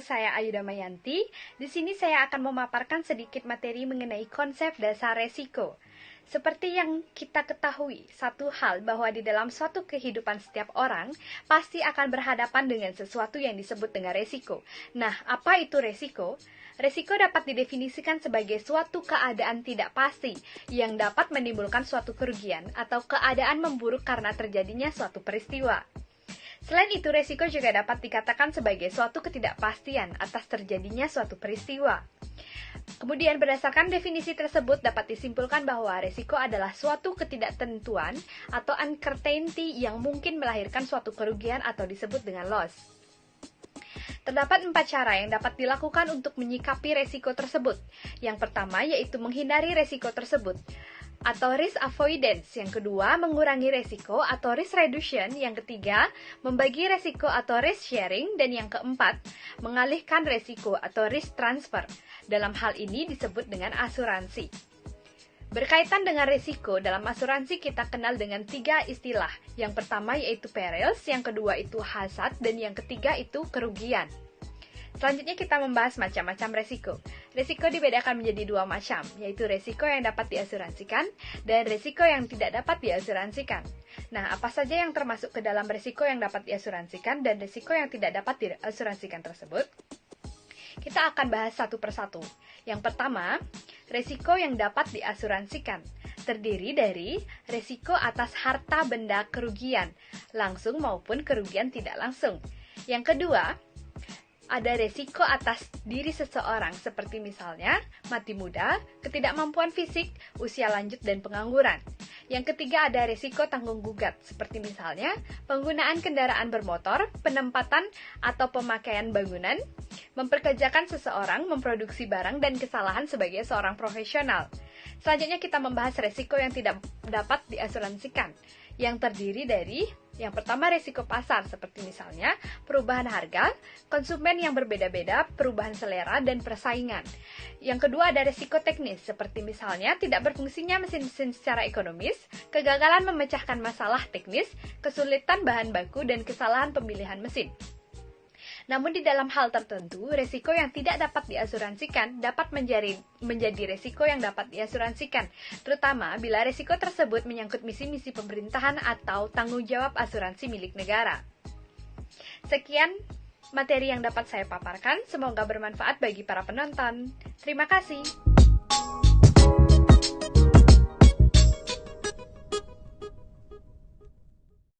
saya Ayu Damayanti. Di sini saya akan memaparkan sedikit materi mengenai konsep dasar resiko. Seperti yang kita ketahui, satu hal bahwa di dalam suatu kehidupan setiap orang pasti akan berhadapan dengan sesuatu yang disebut dengan resiko. Nah, apa itu resiko? Resiko dapat didefinisikan sebagai suatu keadaan tidak pasti yang dapat menimbulkan suatu kerugian atau keadaan memburuk karena terjadinya suatu peristiwa. Selain itu, resiko juga dapat dikatakan sebagai suatu ketidakpastian atas terjadinya suatu peristiwa. Kemudian, berdasarkan definisi tersebut dapat disimpulkan bahwa resiko adalah suatu ketidaktentuan atau uncertainty yang mungkin melahirkan suatu kerugian atau disebut dengan loss. Terdapat 4 cara yang dapat dilakukan untuk menyikapi resiko tersebut. Yang pertama yaitu menghindari resiko tersebut, atau risk avoidance. Yang kedua, mengurangi resiko atau risk reduction. Yang ketiga, membagi resiko atau risk sharing. Dan yang keempat, mengalihkan resiko atau risk transfer. Dalam hal ini disebut dengan asuransi. Berkaitan dengan resiko, dalam asuransi kita kenal dengan 3 istilah. Yang pertama yaitu perils, yang kedua itu hazard, dan yang ketiga itu kerugian. Selanjutnya kita membahas macam-macam resiko. Resiko dibedakan menjadi 2 macam, yaitu resiko yang dapat diasuransikan dan resiko yang tidak dapat diasuransikan. Nah, apa saja yang termasuk ke dalam resiko yang dapat diasuransikan dan resiko yang tidak dapat diasuransikan tersebut? Kita akan bahas satu persatu. Yang pertama, resiko yang dapat diasuransikan terdiri dari resiko atas harta benda kerugian, langsung maupun kerugian tidak langsung. Yang kedua, ada resiko atas diri seseorang, seperti misalnya mati muda, ketidakmampuan fisik, usia lanjut, dan pengangguran. Yang ketiga ada resiko tanggung gugat, seperti misalnya penggunaan kendaraan bermotor, penempatan atau pemakaian bangunan, memperkerjakan seseorang, memproduksi barang, dan kesalahan sebagai seorang profesional. Selanjutnya kita membahas resiko yang tidak dapat diasuransikan, yang terdiri dari yang pertama resiko pasar, seperti misalnya perubahan harga, konsumen yang berbeda-beda, perubahan selera, dan persaingan. Yang kedua ada resiko teknis, seperti misalnya tidak berfungsinya mesin-mesin secara ekonomis, kegagalan memecahkan masalah teknis, kesulitan bahan baku, dan kesalahan pemilihan mesin. Namun di dalam hal tertentu, resiko yang tidak dapat diasuransikan dapat menjadi resiko yang dapat diasuransikan, terutama bila resiko tersebut menyangkut misi-misi pemerintahan atau tanggung jawab asuransi milik negara. Sekian materi yang dapat saya paparkan, semoga bermanfaat bagi para penonton. Terima kasih.